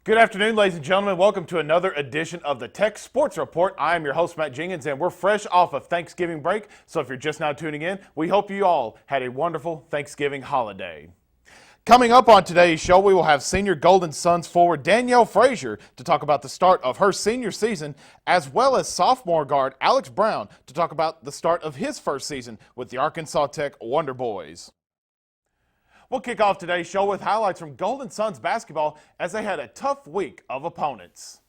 Good afternoon, ladies and gentlemen. Welcome to another edition of the Tech Sports Report. I am your host, Matt Jenkins, and we're fresh off of Thanksgiving break. So if you're just now tuning in, we hope you all had a wonderful Thanksgiving holiday. Coming up on today's show, we will have senior Golden Suns forward Danielle Frachiseur to talk about the start of her senior season, as well as sophomore guard Alex Brown to talk about the start of his first season with the Arkansas Tech Wonder Boys. We'll kick off today's show with highlights from Golden Suns basketball as they had a tough week of opponents.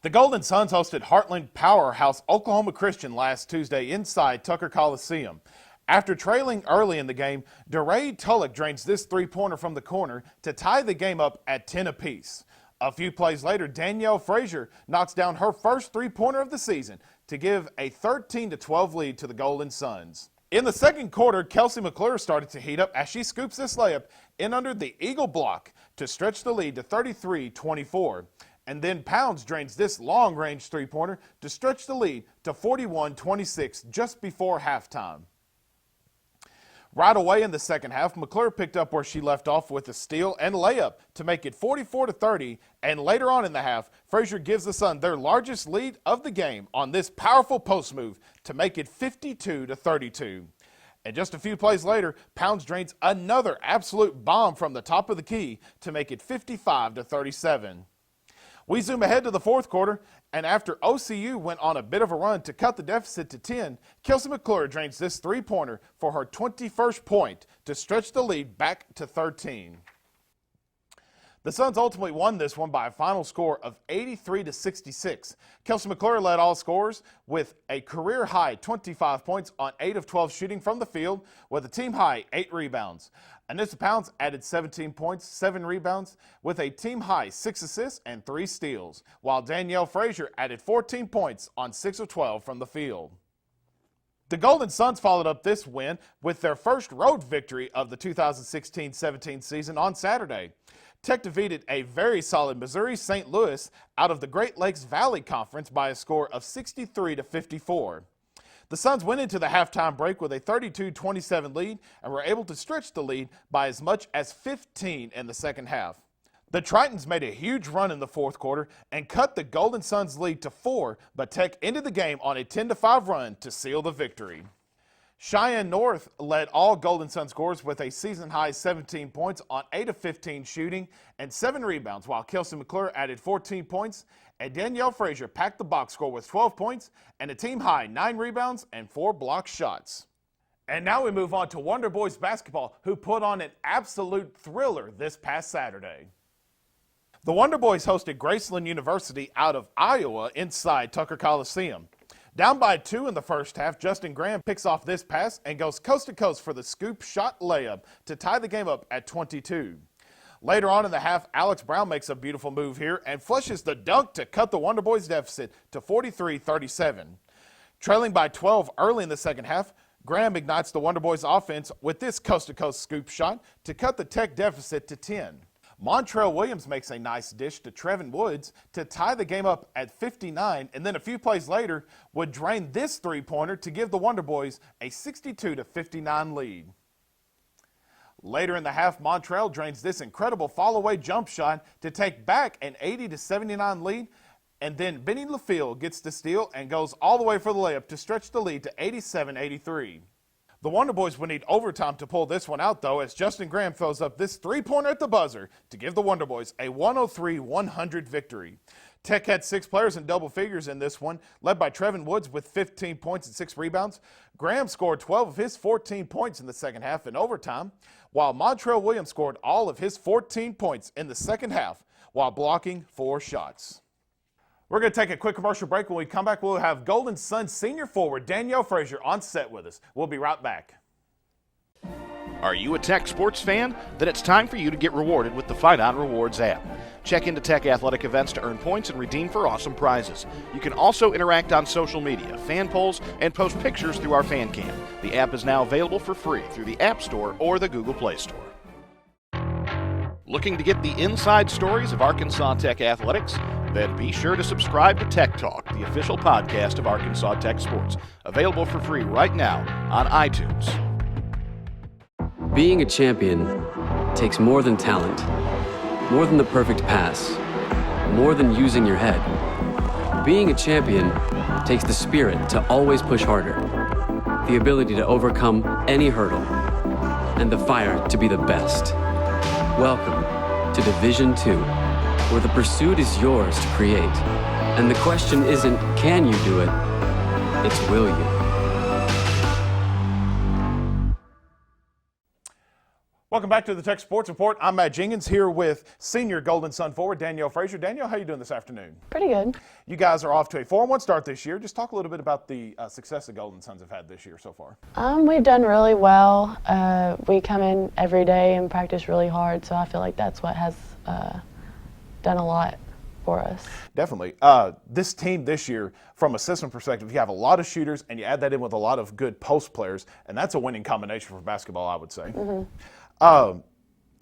The Golden Suns hosted Heartland powerhouse Oklahoma Christian last Tuesday inside Tucker Coliseum. After trailing early in the game, DeRay Tulloch drains this three-pointer from the corner to tie the game up at 10 apiece. A few plays later, Danielle Frachiseur knocks down her first three-pointer of the season to give a 13-12 lead to the Golden Suns. In the second quarter, Kelsey McClure started to heat up as she scoops this layup in under the Eagle block to stretch the lead to 33-24. And then Pounds drains this long-range three-pointer to stretch the lead to 41-26 just before halftime. Right away in the second half, McClure picked up where she left off with a steal and layup to make it 44-30, and later on in the half, Frachiseur gives the Sun their largest lead of the game on this powerful post move to make it 52-32. And just a few plays later, Pounds drains another absolute bomb from the top of the key to make it 55-37. We zoom ahead to the fourth quarter, and after OCU went on a bit of a run to cut the deficit to 10, Kelsey McClure drains this three-pointer for her 21st point to stretch the lead back to 13. The Suns ultimately won this one by a final score of 83-66. Kelsey McClure led all scorers with a career-high 25 points on 8 of 12 shooting from the field with a team-high 8 rebounds. Anissa Pounds added 17 points, 7 rebounds, with a team-high 6 assists and 3 steals, while Danielle Frachiseur added 14 points on 6 of 12 from the field. The Golden Suns followed up this win with their first road victory of the 2016-17 season on Saturday. Tech defeated a very solid Missouri St. Louis out of the Great Lakes Valley Conference by a score of 63-54. The Suns went into the halftime break with a 32-27 lead and were able to stretch the lead by as much as 15 in the second half. The Tritons made a huge run in the fourth quarter and cut the Golden Suns lead to 4, but Tech ended the game on a 10-5 run to seal the victory. Cheyenne North led all Golden Sun scorers with a season-high 17 points on 8 of 15 shooting and 7 rebounds, while Kelsey McClure added 14 points, and Danielle Frachiseur packed the box score with 12 points and a team-high 9 rebounds and 4 blocked shots. And now we move on to Wonder Boys basketball, who put on an absolute thriller this past Saturday. The Wonder Boys hosted Graceland University out of Iowa inside Tucker Coliseum. Down by 2 in the first half, Justin Graham picks off this pass and goes coast to coast for the scoop shot layup to tie the game up at 22. Later on in the half, Alex Brown makes a beautiful move here and flushes the dunk to cut the Wonder Boys deficit to 43-37. Trailing by 12 early in the second half, Graham ignites the Wonder Boys offense with this coast to coast scoop shot to cut the Tech deficit to 10. Montrell Williams makes a nice dish to Trevin Woods to tie the game up at 59, and then a few plays later would drain this three-pointer to give the Wonder Boys a 62-59 lead. Later in the half, Montrell drains this incredible fall-away jump shot to take back an 80-79 lead, and then Benny LaFille gets the steal and goes all the way for the layup to stretch the lead to 87-83. The Wonder Boys would need overtime to pull this one out, though, as Justin Graham throws up this three-pointer at the buzzer to give the Wonder Boys a 103-100 victory. Tech had 6 players in double figures in this one, led by Trevin Woods with 15 points and 6 rebounds. Graham scored 12 of his 14 points in the second half in overtime, while Montrell Williams scored all of his 14 points in the second half while blocking 4 shots. We're going to take a quick commercial break. When we come back, we'll have Golden Suns senior forward Danielle Frachiseur on set with us. We'll be right back. Are you a Tech sports fan? Then it's time for you to get rewarded with the Fight On Rewards app. Check into Tech athletic events to earn points and redeem for awesome prizes. You can also interact on social media, fan polls, and post pictures through our fan cam. The app is now available for free through the App Store or the Google Play Store. Looking to get the inside stories of Arkansas Tech athletics? Then be sure to subscribe to Tech Talk, the official podcast of Arkansas Tech Sports, available for free right now on iTunes. Being a champion takes more than talent, more than the perfect pass, more than using your head. Being a champion takes the spirit to always push harder, the ability to overcome any hurdle, and the fire to be the best. Welcome to Division 2, where the pursuit is yours to create. And the question isn't, can you do it? It's, will you? Welcome back to the Tech Sports Report. I'm Matt Jenkins here with senior Golden Sun forward Danielle Frachiseur. Danielle, how are you doing this afternoon? Pretty good. You guys are off to a 4-1 start this year. Just talk a little bit about the success the Golden Suns have had this year so far. We've done really well. We come in every day and practice really hard, so I feel like that's what has done a lot for us. Definitely. This team this year, from a system perspective, you have a lot of shooters and you add that in with a lot of good post players, and that's a winning combination for basketball, I would say.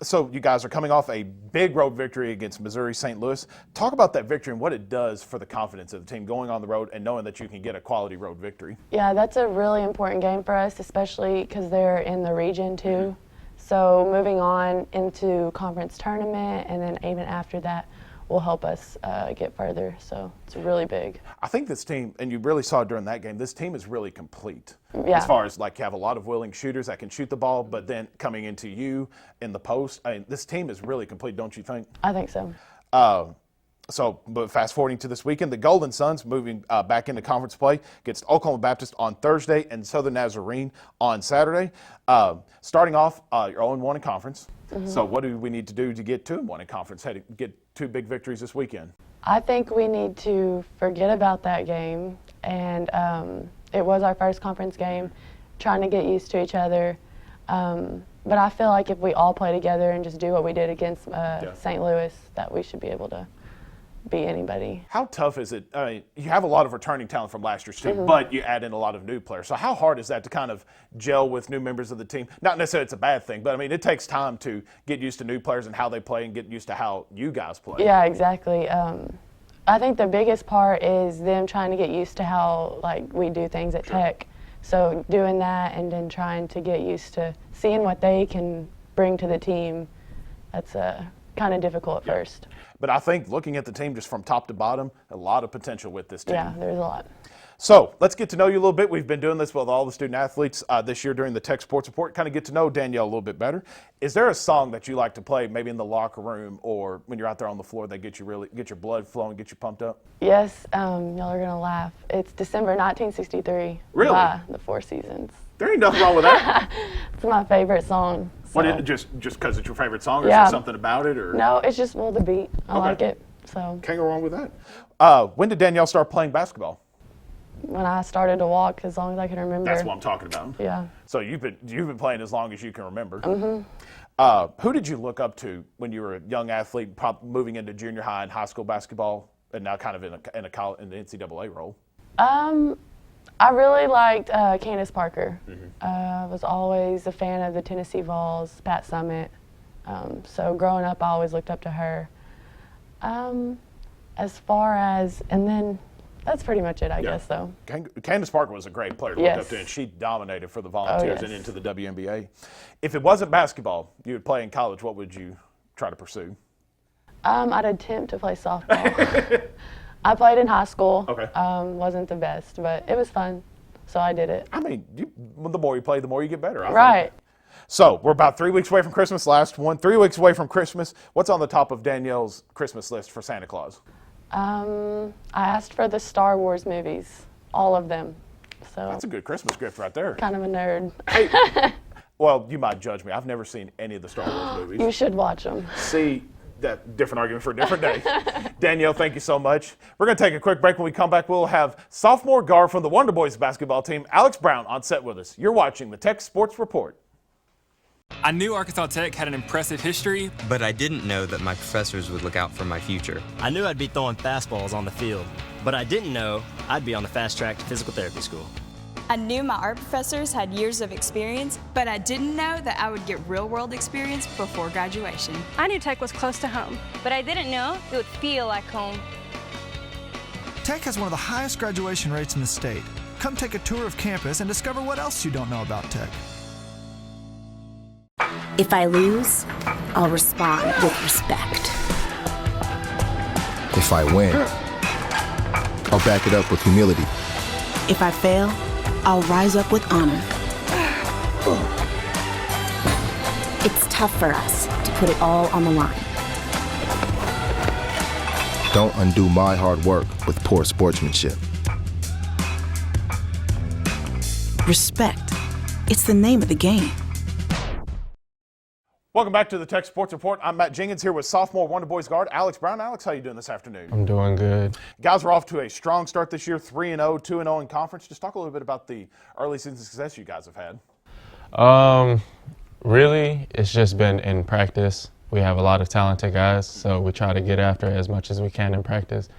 So you guys are coming off a big road victory against Missouri St. Louis. Talk about that victory and what it does for the confidence of the team going on the road and knowing that you can get a quality road victory. Yeah, that's a really important game for us, especially because they're in the region too. So moving on into conference tournament and then even after that will help us get further. So it's really big. I think this team, and you really saw it during that game, this team is really complete. Yeah. As far as like you have a lot of willing shooters that can shoot the ball, but then coming into you in the post, I mean, this team is really complete, don't you think? I think so. But fast forwarding to this weekend, the Golden Suns moving back into conference play against Oklahoma Baptist on Thursday and Southern Nazarene on Saturday. Starting off, you're 0-1 in conference. So what do we need to do to get 2-1 in conference, get 2 big victories this weekend? I think we need to forget about that game. And it was our first conference game, trying to get used to each other. But I feel like if we all play together and just do what we did against St. Louis, that we should be able to beat anybody. How tough is it? I mean, you have a lot of returning talent from last year's team, but you add in a lot of new players. So how hard is that to kind of gel with new members of the team? Not necessarily it's a bad thing, but I mean, it takes time to get used to new players and how they play and get used to how you guys play. Yeah, exactly. I think the biggest part is them trying to get used to how we do things at Tech. So doing that and then trying to get used to seeing what they can bring to the team, that's kind of difficult at first. But I think looking at the team just from top to bottom, a lot of potential with this team. Yeah, there's a lot. So let's get to know you a little bit. We've been doing this with all the student athletes this year during the Tech Sports Report, kind of get to know Danielle a little bit better. Is there a song that you like to play maybe in the locker room or when you're out there on the floor that get your blood flowing, get you pumped up? Yes, y'all are going to laugh. It's December 1963 really? By the Four Seasons. There ain't nothing wrong with that. It's my favorite song. So. What, just because it's your favorite song, or is there something about it? Or? No, it's just the beat. I like it. So. Can't go wrong with that. When did Danielle start playing basketball? When I started to walk, as long as I can remember. That's what I'm talking about. Yeah. So you've been playing as long as you can remember. Mm-hmm. Who did you look up to when you were a young athlete, moving into junior high and high school basketball, and now kind of in the NCAA role? I really liked Candace Parker. I was always a fan of the Tennessee Vols, Pat Summitt. So growing up, I always looked up to her. As far as, and then that's pretty much it, I guess, though. Candace Parker was a great player to look up to, and she dominated for the Volunteers and into the WNBA. If it wasn't basketball you would play in college, what would you try to pursue? I'd attempt to play softball. I played in high school. Okay. Wasn't the best, but it was fun, so I did it. I mean, the more you play, the more you get better. I think. So we're about 3 weeks away from Christmas. Last one, 3 weeks away from Christmas. What's on the top of Danielle's Christmas list for Santa Claus? I asked for the Star Wars movies, all of them. So that's a good Christmas gift right there. Kind of a nerd. Hey, well, you might judge me. I've never seen any of the Star Wars movies. You should watch them. See. That different argument for a different day. Danielle, thank you so much. We're going to take a quick break. When we come back, we'll have sophomore guard from the Wonder Boys basketball team, Alex Brown, on set with us. You're watching the Tech Sports Report. I knew Arkansas Tech had an impressive history, but I didn't know that my professors would look out for my future. I knew I'd be throwing fastballs on the field, but I didn't know I'd be on the fast track to physical therapy school. I knew my art professors had years of experience, but I didn't know that I would get real-world experience before graduation. I knew Tech was close to home, but I didn't know it would feel like home. Tech has one of the highest graduation rates in the state. Come take a tour of campus and discover what else you don't know about Tech. If I lose, I'll respond with respect. If I win, I'll back it up with humility. If I fail, I'll rise up with honor. It's tough for us to put it all on the line. Don't undo my hard work with poor sportsmanship. Respect. It's the name of the game. Welcome back to the Tech Sports Report. I'm Matt Jenkins here with sophomore Wonder Boys guard Alex Brown. Alex, how you doing this afternoon? I'm doing good. Guys, we're off to a strong start this year, 3-0, 2-0 in conference. Just talk a little bit about the early season success you guys have had. Really, it's just been in practice. We have a lot of talented guys, so we try to get after it as much as we can in practice.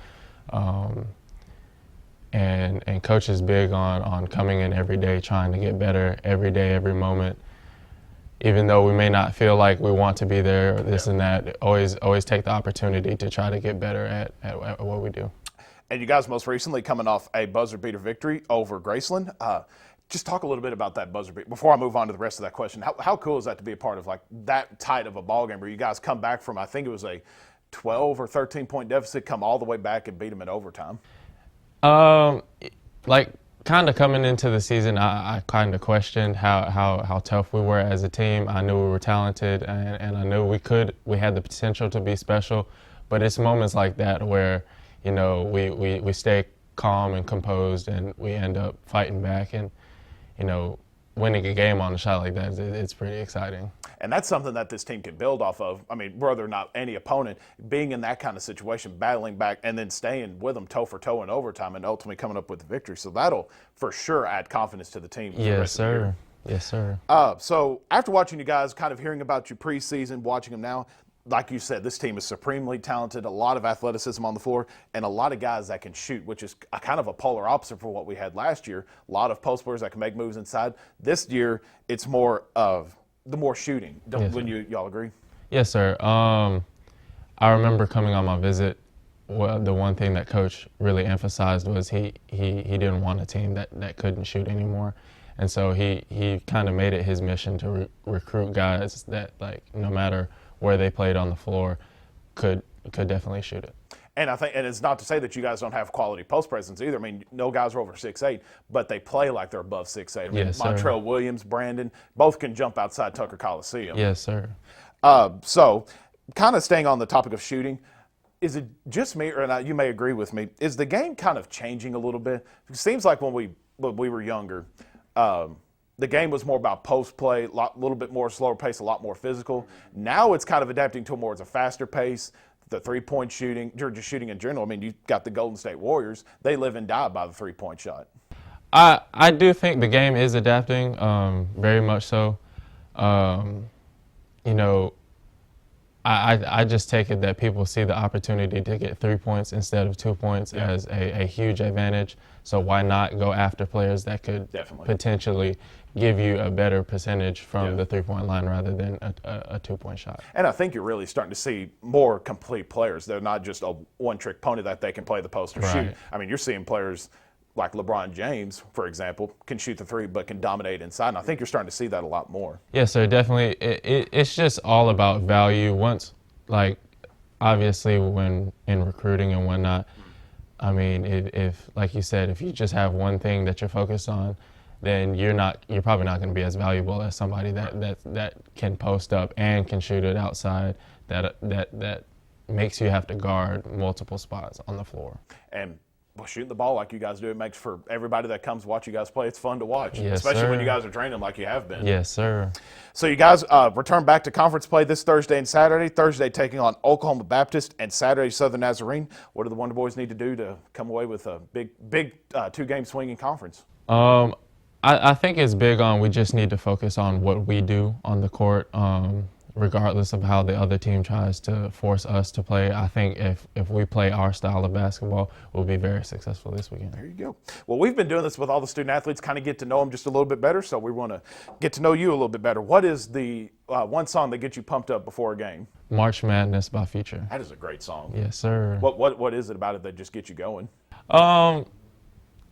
And coach is big on coming in every day, trying to get better every day, every moment. Even though we may not feel like we want to be there or this and that, always take the opportunity to try to get better at what we do. And you guys most recently coming off a buzzer beater victory over Graceland. Just talk a little bit about that buzzer beater before I move on to the rest of that question. How cool is that to be a part of like that tight of a ball game where you guys come back from, I think it was a 12 or 13 point deficit, come all the way back and beat them in overtime? Like kind of coming into the season, I kind of questioned how tough we were as a team. I knew we were talented and I knew we had the potential to be special, but it's moments like that where, you know, we stay calm and composed and we end up fighting back and, you know, winning a game on a shot like that, it's pretty exciting. And that's something that this team can build off of. I mean, whether or not any opponent, being in that kind of situation, battling back, and then staying with them toe for toe in overtime and ultimately coming up with the victory. So that'll for sure add confidence to the team. Yes, sir. Yes, sir. So after watching you guys, kind of hearing about your preseason, watching them now, like you said, this team is supremely talented, a lot of athleticism on the floor, and a lot of guys that can shoot, which is a kind of a polar opposite for what we had last year. A lot of post players that can make moves inside. This year, it's more of the more shooting. Wouldn't y'all agree? Yes, sir. I remember coming on my visit, the one thing that Coach really emphasized was he didn't want a team that couldn't shoot anymore. And so he kind of made it his mission to recruit guys that, like, no matter where they played on the floor, could definitely shoot it. And I think, and it's not to say that you guys don't have quality post presence either. I mean, no guys are over 6'8", but they play like they're above 6'8". I mean, yes, Montrell Williams, Brandon, both can jump outside Tucker Coliseum. Yes, sir. So, kind of staying on the topic of shooting, is it just me, or you may agree with me, is the game kind of changing a little bit? It seems like when we were younger, the game was more about post play, a little bit more slower pace, a lot more physical. Now it's kind of adapting to more of a faster pace, the three-point shooting, or just shooting in general. I mean, you've got the Golden State Warriors. They live and die by the three-point shot. I do think the game is adapting, very much so. You know, I just take it that people see the opportunity to get 3 points instead of 2 points as a huge advantage. So why not go after players that could potentially give you a better percentage from the three-point line rather than a 2-point shot. And I think you're really starting to see more complete players. They're not just a one-trick pony that they can play the post or shoot. I mean, you're seeing players like LeBron James, for example, can shoot the three but can dominate inside. And I think you're starting to see that a lot more. Yes, sir, definitely. It's just all about value. Once, like, obviously when in recruiting and whatnot, I mean, if like you said, if you just have one thing that you're focused on, then you're probably not going to be as valuable as somebody that can post up and can shoot it outside, that makes you have to guard multiple spots on the floor. And shooting the ball like you guys do, it makes for everybody that comes watch you guys play, it's fun to watch, yes, especially sir. when you guys are training like you have been. Yes, sir. So you guys return back to conference play this Thursday and Saturday. Thursday taking on Oklahoma Baptist and Saturday Southern Nazarene. What do the Wonder Boys need to do to come away with a big two-game swing in conference? I think it's big on we just need to focus on what we do on the court, regardless of how the other team tries to force us to play. I think if we play our style of basketball, we'll be very successful this weekend. There you go. Well, we've been doing this with all the student athletes, kind of get to know them just a little bit better, so we want to get to know you a little bit better. What is the one song that gets you pumped up before a game? March Madness by Future. That is a great song. Yes, sir. What is it about it that just gets you going?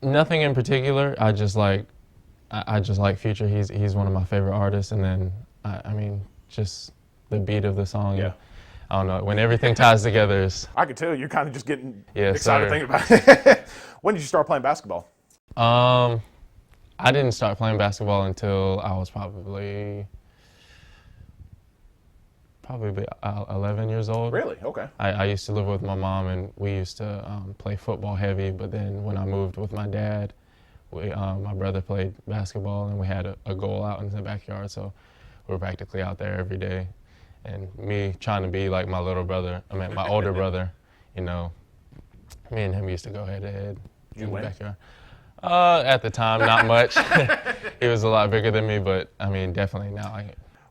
Nothing in particular. I just like Future. He's one of my favorite artists, and then I mean just the beat of the song. Yeah. I don't know. When everything ties together, I could tell you're kind of just getting yes, excited sir. thinking about it. When did you start playing basketball? I didn't start playing basketball until I was probably 11 years old. Really? Okay. I used to live with my mom, and we used to play football heavy, but then when I moved with my dad, my brother played basketball, and we had a goal out in the backyard, so we were practically out there every day. And me trying to be like my little brother, my older brother, you know, me and him used to go head to head in the backyard. At the time, not much. He was a lot bigger than me, but I mean, definitely now.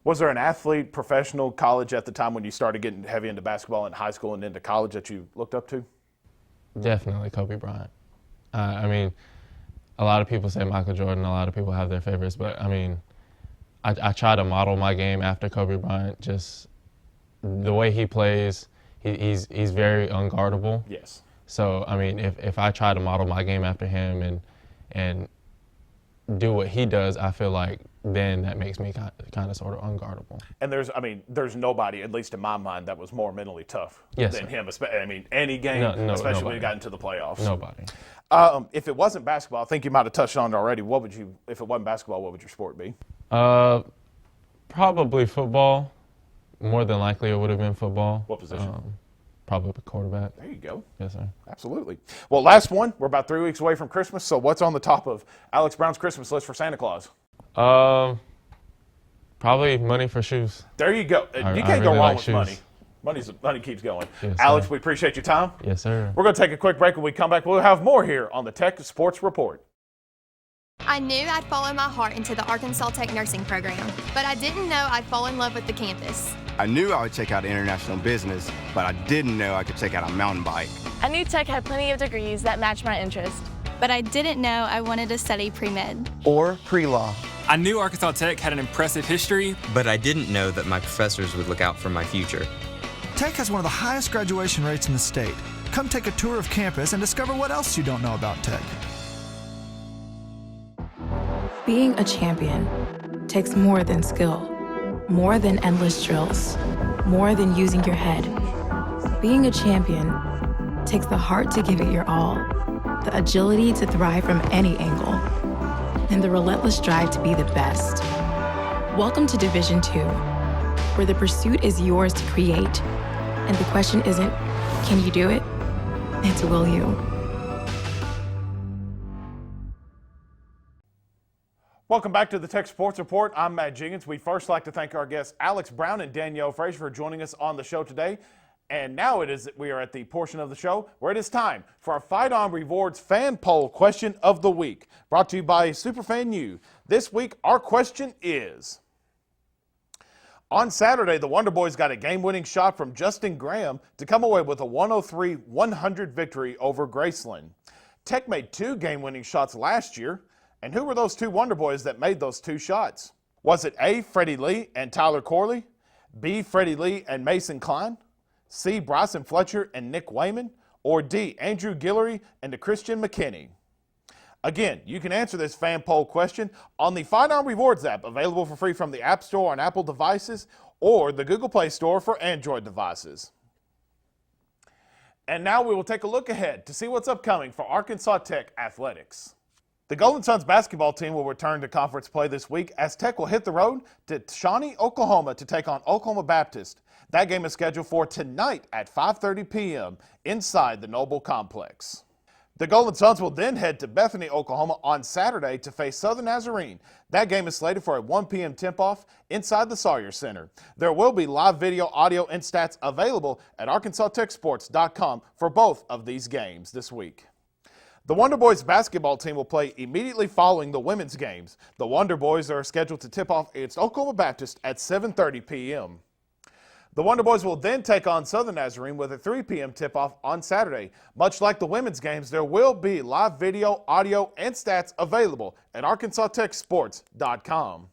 Was there an athlete, professional, college at the time when you started getting heavy into basketball in high school and into college that you looked up to? Definitely Kobe Bryant. I mean, a lot of people say Michael Jordan. A lot of people have their favorites, but I mean, I try to model my game after Kobe Bryant. Just the way he plays, he's very unguardable. Yes. So I mean, if I try to model my game after him and do what he does, I feel like then that makes me kind of sort of unguardable. And there's nobody, at least in my mind, that was more mentally tough than him. I mean, any game, especially when you got into the playoffs. Nobody. If it wasn't basketball, I think you might have touched on it already. If it wasn't basketball, what would your sport be? Probably football. More than likely, it would have been football. What position? Probably quarterback. There you go. Yes, sir. Absolutely. Well, last one. We're about 3 weeks away from Christmas. So what's on the top of Alex Brown's Christmas list for Santa Claus? Probably money for shoes. There you go. You can't go wrong with money. Money keeps going. Yes, Alex, sir. we appreciate your time. Yes, sir. We're going to take a quick break. When we come back, we'll have more here on the Tech Sports Report. I knew I'd follow my heart into the Arkansas Tech nursing program, but I didn't know I'd fall in love with the campus. I knew I would check out international business, but I didn't know I could check out a mountain bike. I knew Tech had plenty of degrees that matched my interest. But I didn't know I wanted to study pre-med. Or pre-law. I knew Arkansas Tech had an impressive history. But I didn't know that my professors would look out for my future. Tech has one of the highest graduation rates in the state. Come take a tour of campus and discover what else you don't know about Tech. Being a champion takes more than skill, more than endless drills, more than using your head. Being a champion takes the heart to give it your all, the agility to thrive from any angle, and the relentless drive to be the best. Welcome to Division II, where the pursuit is yours to create, and the question isn't, can you do it? It's will you? Welcome back to the Tech Sports Report. I'm Matt Jenkins. We'd first like to thank our guests Alex Brown and Danielle Frachiseur for joining us on the show today. And now we are at the portion of the show where it is time for our Fight On Rewards fan poll question of the week, brought to you by Superfan U. This week, our question is: on Saturday, the Wonder Boys got a game-winning shot from Justin Graham to come away with a 103-100 victory over Graceland. Tech made 2 game-winning shots last year. And who were those 2 Wonder Boys that made those 2 shots? Was it A, Freddie Lee and Tyler Corley, B, Freddie Lee and Mason Klein, C, Bryson Fletcher and Nick Wayman, or D, Andrew Guillory and Christian McKinney? Again, you can answer this fan poll question on the Fight On Rewards app, available for free from the App Store on Apple devices or the Google Play Store for Android devices. And now we will take a look ahead to see what's upcoming for Arkansas Tech athletics. The Golden Suns basketball team will return to conference play this week as Tech will hit the road to Shawnee, Oklahoma to take on Oklahoma Baptist. That game is scheduled for tonight at 5:30 p.m. inside the Noble Complex. The Golden Suns will then head to Bethany, Oklahoma on Saturday to face Southern Nazarene. That game is slated for a 1 p.m. tip-off inside the Sawyer Center. There will be live video, audio, and stats available at ArkansasTechSports.com for both of these games this week. The Wonder Boys basketball team will play immediately following the women's games. The Wonder Boys are scheduled to tip off against Oklahoma Baptist at 7:30 p.m. The Wonder Boys will then take on Southern Nazarene with a 3 p.m. tip-off on Saturday. Much like the women's games, there will be live video, audio, and stats available at ArkansasTechSports.com.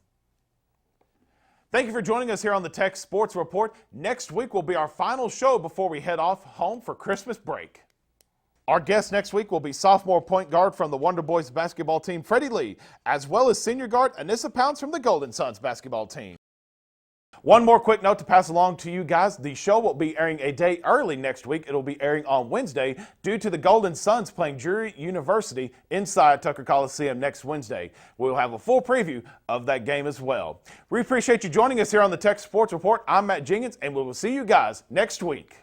Thank you for joining us here on the Tech Sports Report. Next week will be our final show before we head off home for Christmas break. Our guest next week will be sophomore point guard from the Wonder Boys basketball team, Freddie Lee, as well as senior guard Anissa Pounds from the Golden Suns basketball team. One more quick note to pass along to you guys. The show will be airing a day early next week. It'll be airing on Wednesday due to the Golden Suns playing Drury University inside Tucker Coliseum next Wednesday. We'll have a full preview of that game as well. We appreciate you joining us here on the Tech Sports Report. I'm Matt Jenkins, and we will see you guys next week.